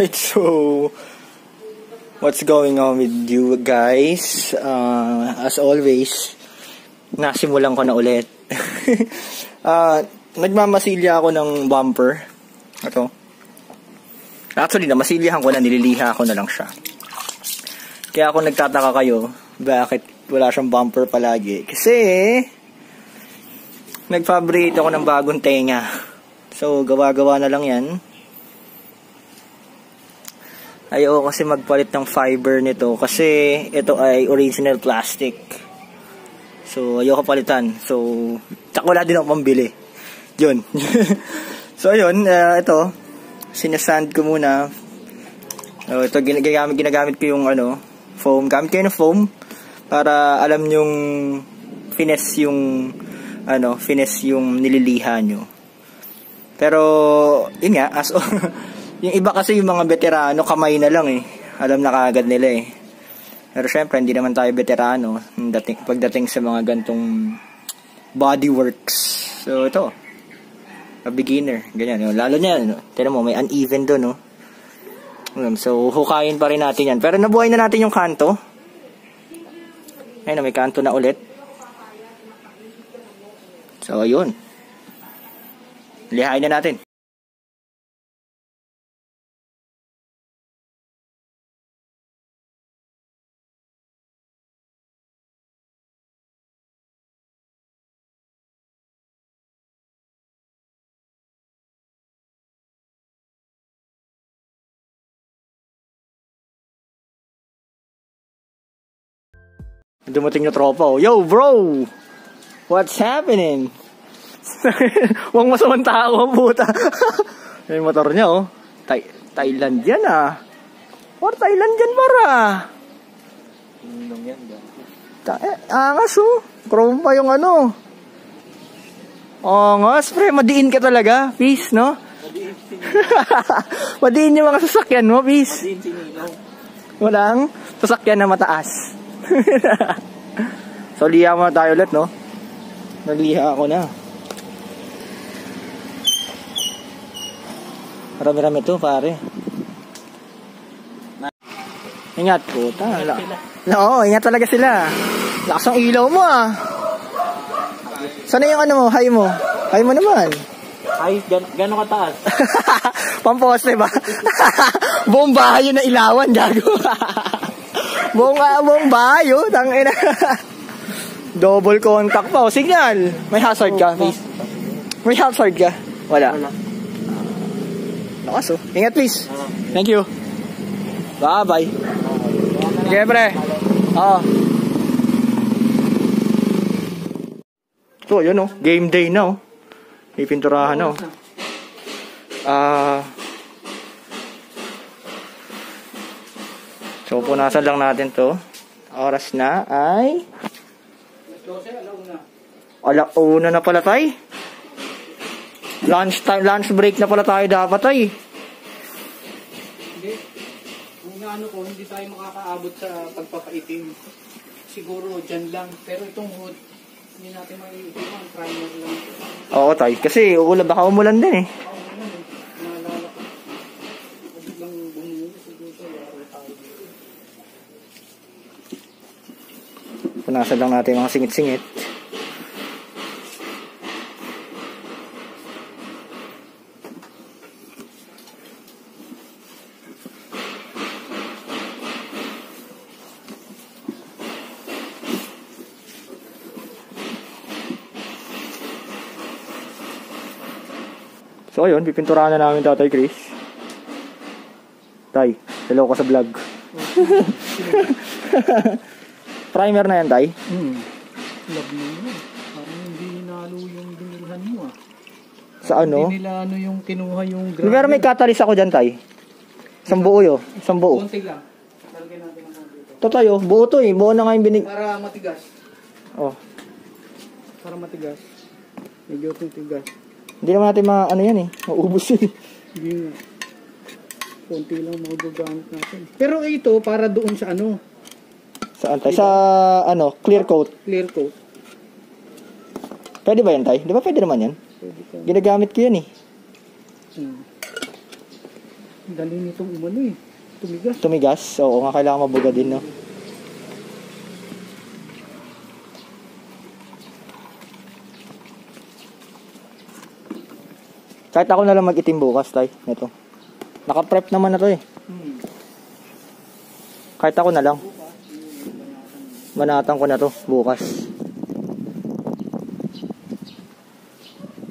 Alright, so what's going on with you guys? As always, nasimulan ko na ulit. Nagmamasilya ako ng bumper. Ito. Actually, namasilyahan ko na, nililiha ko na lang siya. Kaya ako nagtataka kayo, bakit wala siyang bumper palagi? Kasi nag-fabricate ako ng bagong tenga. So, gawa-gawa na lang yan. Ayoko kasi magpalit ng fiber nito kasi ito ay original plastic. So, ayoko palitan. So, tsaka wala din ako pambili. Yun. So, ayun. Ito. Sinasand ko muna. Ito, ginagamit ko yung foam. Gamit kayo ng foam para alam yung finesse yung finesse yung nililiha nyo. Pero, yun nga, yung iba kasi yung mga veterano, kamay na lang eh. Alam na kaagad nila eh. Pero syempre, hindi naman tayo veterano pagdating sa mga gantong bodyworks. So, ito. A beginner. Ganyan. Lalo niya, tignan mo, may uneven doon, no? So, hukayin pa rin natin yan. Pero nabuhay na natin yung kanto. Ayun, may kanto na ulit. So, ayun. Lihain na natin. Dumating na tropa, oh. Yo, bro! What's happening? Huwag masamang tao, puta. Yung motor niya, oh. Thailand yan, ah. Or Thailand yan, para. Angas, oh. Chrome pa yung Angas, pre. Madiin ka talaga. Peace, no? Madiin yung mga sasakyan mo, peace. Madiin sinilaw. Walang sasakyan na mataas. So, liha mo na tayo ulit, no? Nagliha ako na. Marami-rami to, pare. Ingat, puta. Oo, ingat talaga sila. Lakas ang ilaw mo, ah. Sana yung mo? High mo. High mo naman. High? Gano'ng kataas? Pamposte ba? Buong bahay na ilawan, gago. Buong bahay, oh. Tangina. Double contact pa, oh. Signal. May hazard ka, please. May hazard ka. Wala. Lakas, oh. Ingat, please. Thank you. Bye-bye. Okay, pre. Oo. So, yun, oh. Game day na, oh. May pinturahan na, oh. So, punasan lang natin to. Oras na ay... Alauna na pala tayo. Lunch break na pala tayo dapat ay. Hindi. Kung hindi tayo makakaabot sa pagpapaitim, siguro dyan lang. Pero itong hood, hindi natin maiitim. Primer lang. Oo tayo. Kasi baka umulan din eh. Punasan lang natin mga singit-singit. So ayun, pipinturahan na namin Tatay Chris. Tay, hello ka sa vlog. Primer na yan, Tay? Love mo yun. Parang hindi hinalo yung binilhan mo, ah. Sa ano? Hindi nila yung kinuha yung grabe. Pero may catalyst ako dyan, Tay. Isang buo yun. Isang buo. Konti lang. Lalagyan natin ang konti ito. Ito tayo. Buo to eh. Buo na nga yung para matigas. Oh. Para matigas. Medyo tigas. Hindi naman natin yan eh. Maubos yun eh. Hindi nga. Konti lang magagamit natin. Pero ito, para doon sa Saan tayo? Sa clear coat. Clear coat. Pwede ba yan, Tay? Di ba pwede naman yan? Pwede ka. Ginagamit ko yan eh. Dali nitong umano eh. Tumigas. Tumigas. Oo nga, kailangan mabuga din, no? Kahit ako na lang mag-itim bukas, tay. Ito. Naka-prep naman na to eh. Kahit ako na lang. Banatan ko na to bukas.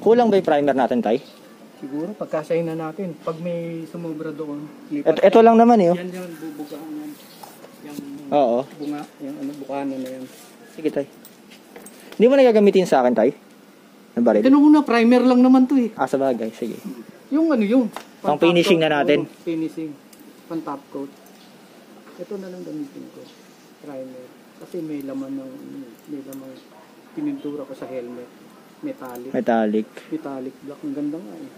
Kulang ba yung primer natin, tay? Siguro pagkasayin na natin. Pag may sumobra doon, Ito lang naman eh. Oh. yan yung bubugaan yan. Yung Oo. bunga, yung ano, bukano na yan. Sige, tay. Hindi mo na gagamitin sa akin, tay? Na baril? Ito na primer lang naman to eh. Sa bagay. Sige. Yung ano yung Pang finishing na natin. Finishing. Pang top coat. Ito na lang gamitin ko. Primer. Kasi may laman pinindura ko sa helmet. Metallic. Metallic black. Ang ganda nga eh.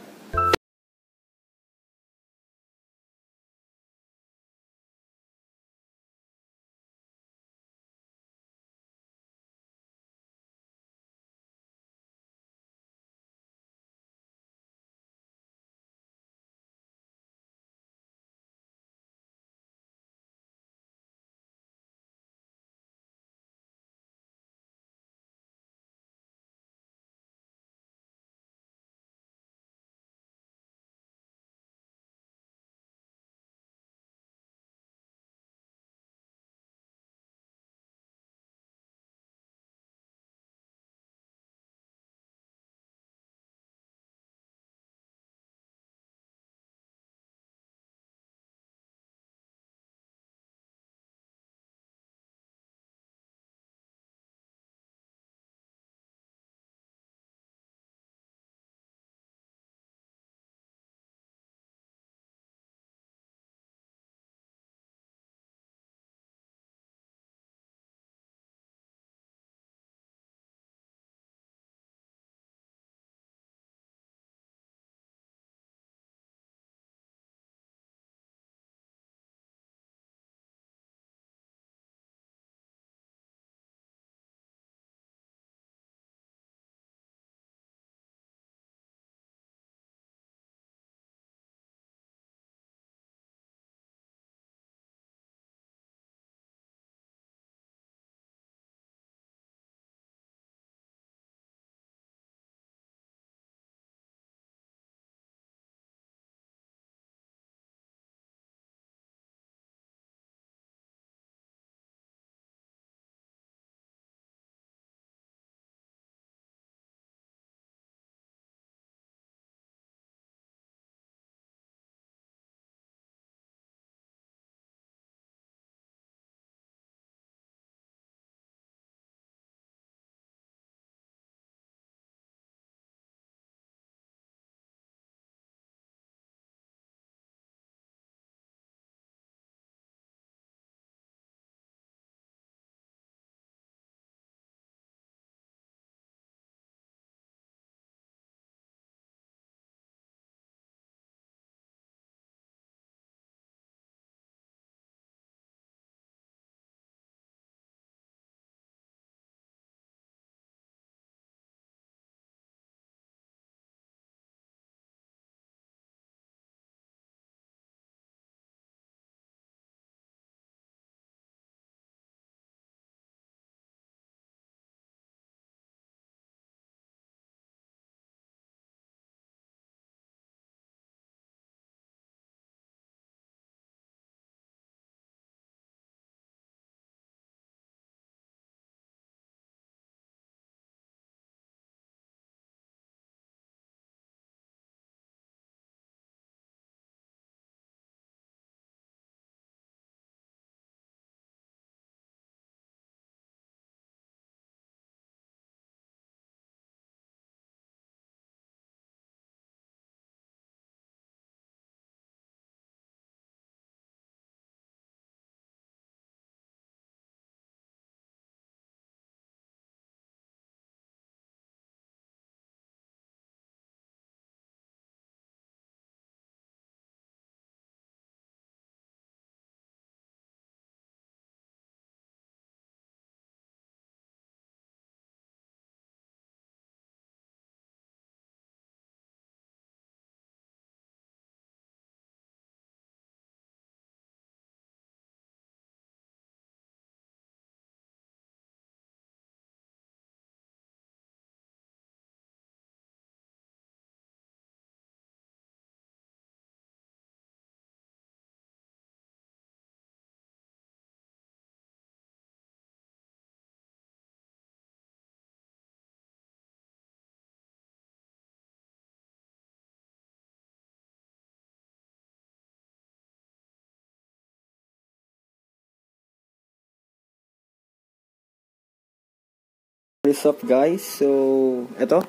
is up guys? So, ito,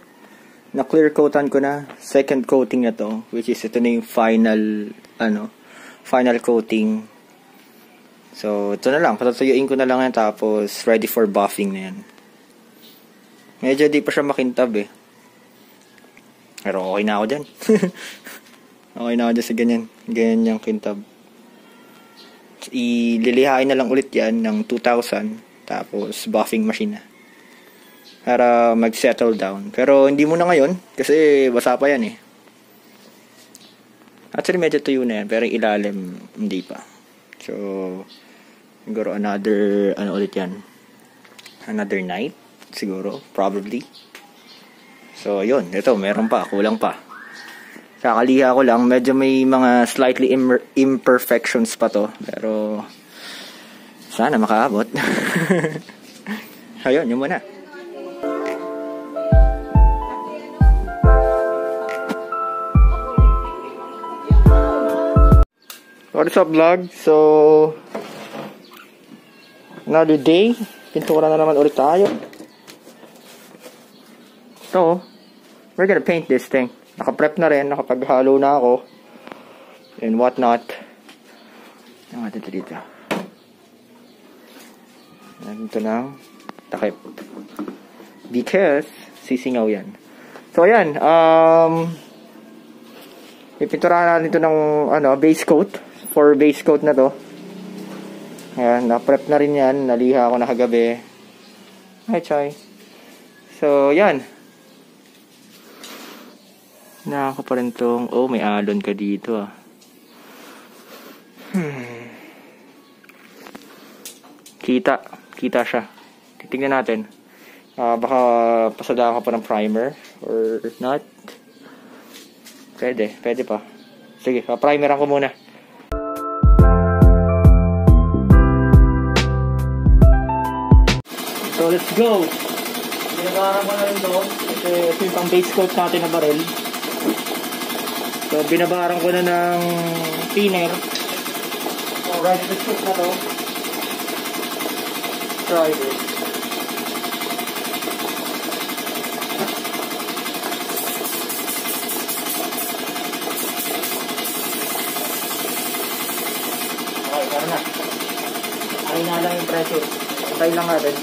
na-clear coatan ko na. Second coating na to, which is ito na yung final coating. So, ito na lang. Patatuyuin ko na lang yan tapos ready for buffing na yan. Medyo di pa siya makintab eh. Pero okay na ako dyan. Okay na ako dyan sa ganyan. Ganyan yung kintab. Ililihain na lang ulit yan ng 2,000. Tapos buffing machine na. Para mag-settle down. Pero hindi muna ngayon. Kasi basa pa yan eh. Actually medyo tuyo na yan. Pero yung ilalim hindi pa. So siguro another ulit yan. Another night. Siguro. Probably. So yun. Ito meron pa. Kulang pa. Kakaliha ko lang. Medyo may mga slightly imperfections pa to. Pero sana makaabot. Ayun. Yun muna. What's up vlog? So another day. Pintura na naman ulit tayo. So we're gonna paint this thing. Naka-prep na rin. Nakapaghalo na ako. And what not. Ang atin dito. Nandito ng takip. Because sisingaw yan. So ayan. Ipinturahan natin ito ng base coat. For base coat na to. Ayan, na-prep na rin yan. Naliha ako na kagabi. Hi, Choy. So, yan. Nakaka pa rin tong... Oh, may alon ka dito ah. Kita siya. Titignan natin. Baka pasadahan ka pa ng primer. Or not. Pwede pa. Sige, primeran ko muna. So let's go. Binabaran ko na rin to. Kasi ito yung pang base coat natin na barrel. So binabaran ko na ng thinner. So ready to shoot na to. Try this. Okay, tara na. Ay na lang yung pressure. Patay lang natin.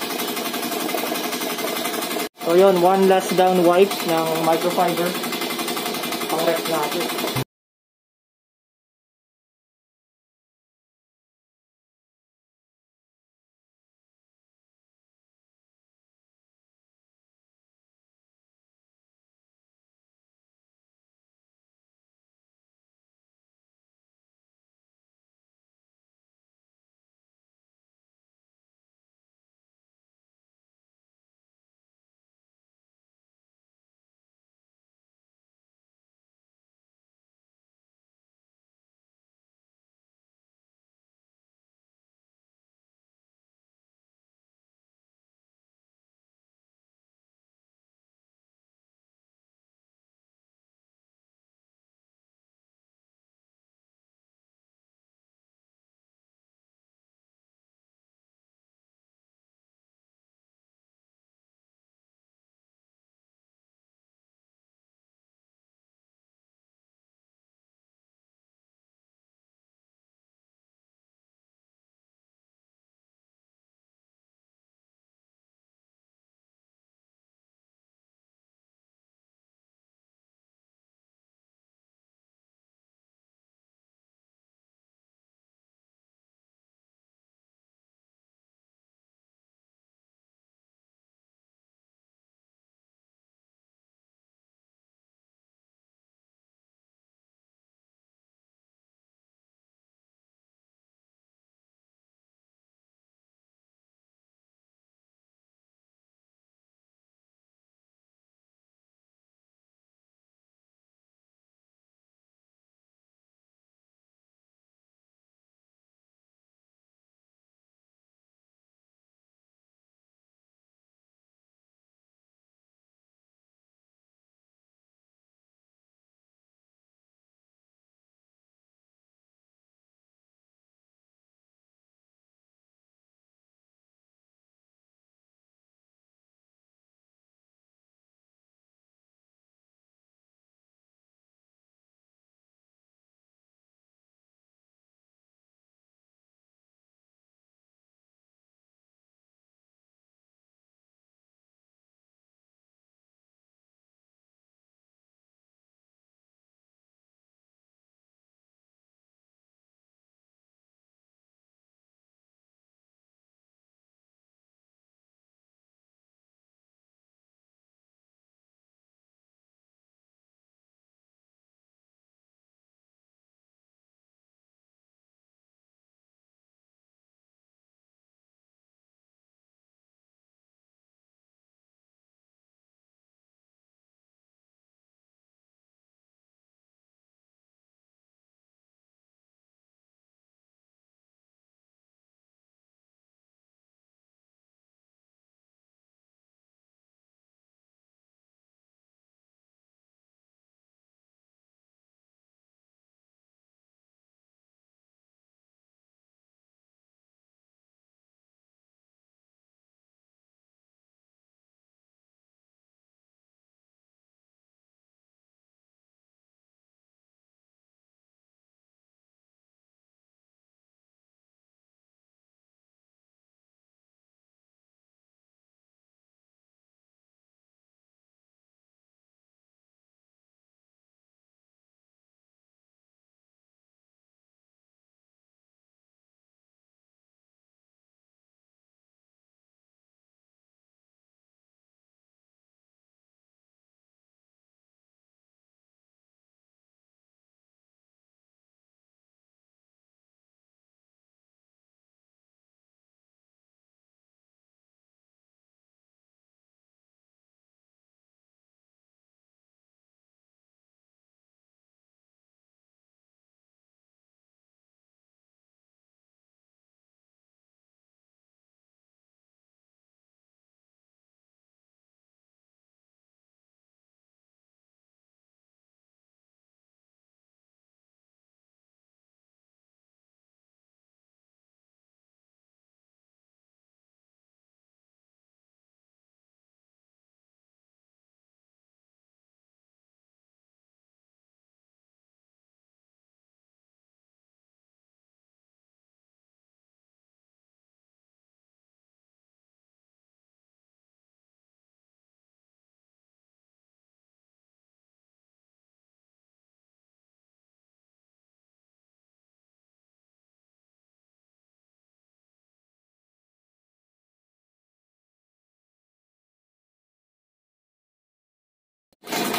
So yun, one last down wipe ng microfiber pang ref natin.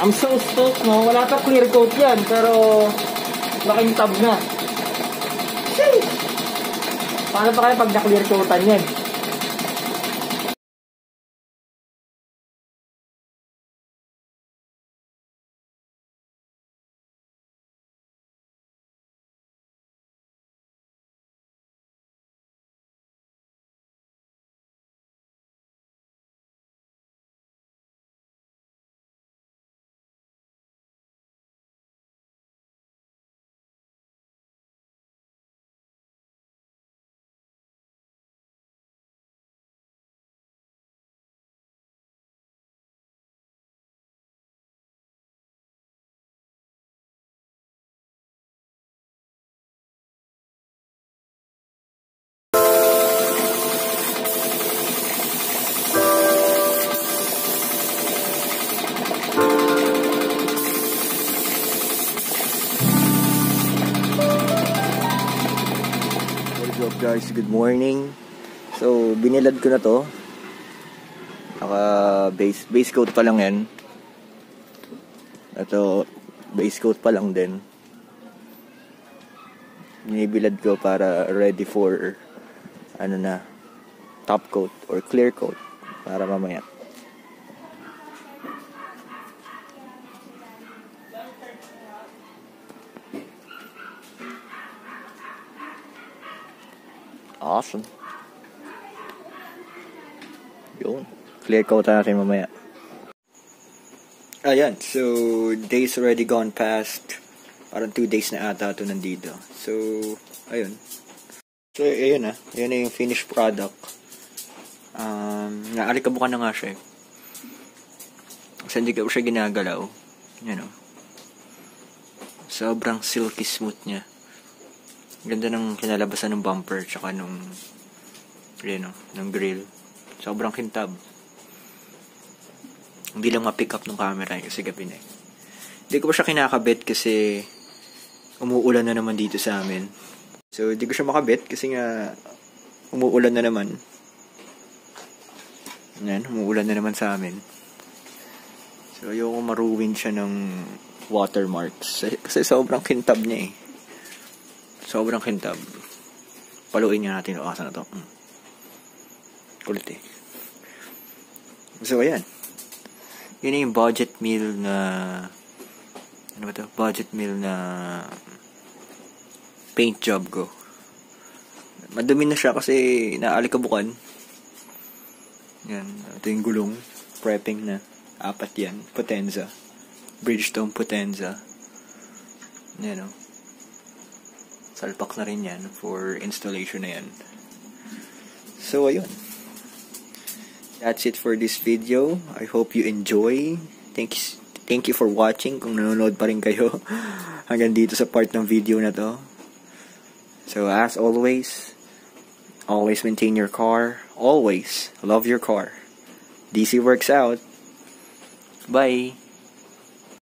I'm so stoked, no? Wala pa clear coat yan, pero laking tab na. Sheesh! Paano pa kaya pag na-clear coatan yan? What's up guys, good morning. So binilad ko na to. Naka base coat pa lang yan. Ito base coat pa lang din. Binibilad ko para ready for ano na, top coat or clear coat para mamaya. Awesome. Yun. Clear coat natin mamaya. Ayan. So, days already gone past. Parang 2 days na ata ito nandito. So, ayun. So, ayun na. Ayun na yung finished product. Naalikabukan na nga siya. Kasi hindi ko siya ginagalaw. Yan o. Sobrang silky smooth niya. Ganda ng kinalabasan ng bumper tsaka nung ng grill. Sobrang kintab. Hindi lang ma-pick up ng camera kasi gabi na. Hindi ko pa siya kinakabit kasi umuulan na naman dito sa amin. So hindi ko siya makabit kasi nga umuulan na naman. Yan, umuulan na naman sa amin. So ayoko maruwin siya ng watermarks kasi sobrang kintab niya eh. Sobrang kintab. Paluin nga natin yung asa na to. Kulit eh. So, ayan. Yun yung budget meal na... Ano ba to? Budget meal na... paint job ko. Madumi na siya kasi naalikabukan. Yan. Ito yung gulong. Prepping na. 4 yan. Potenza. Bridgestone Potenza. Yan o. Salpak na rin yan for installation na yan. So, ayun. That's it for this video. I hope you enjoy. Thank you for watching kung nanonood pa rin kayo hanggang dito sa part ng video na to. So, as always maintain your car. Always love your car. DC works out. Bye!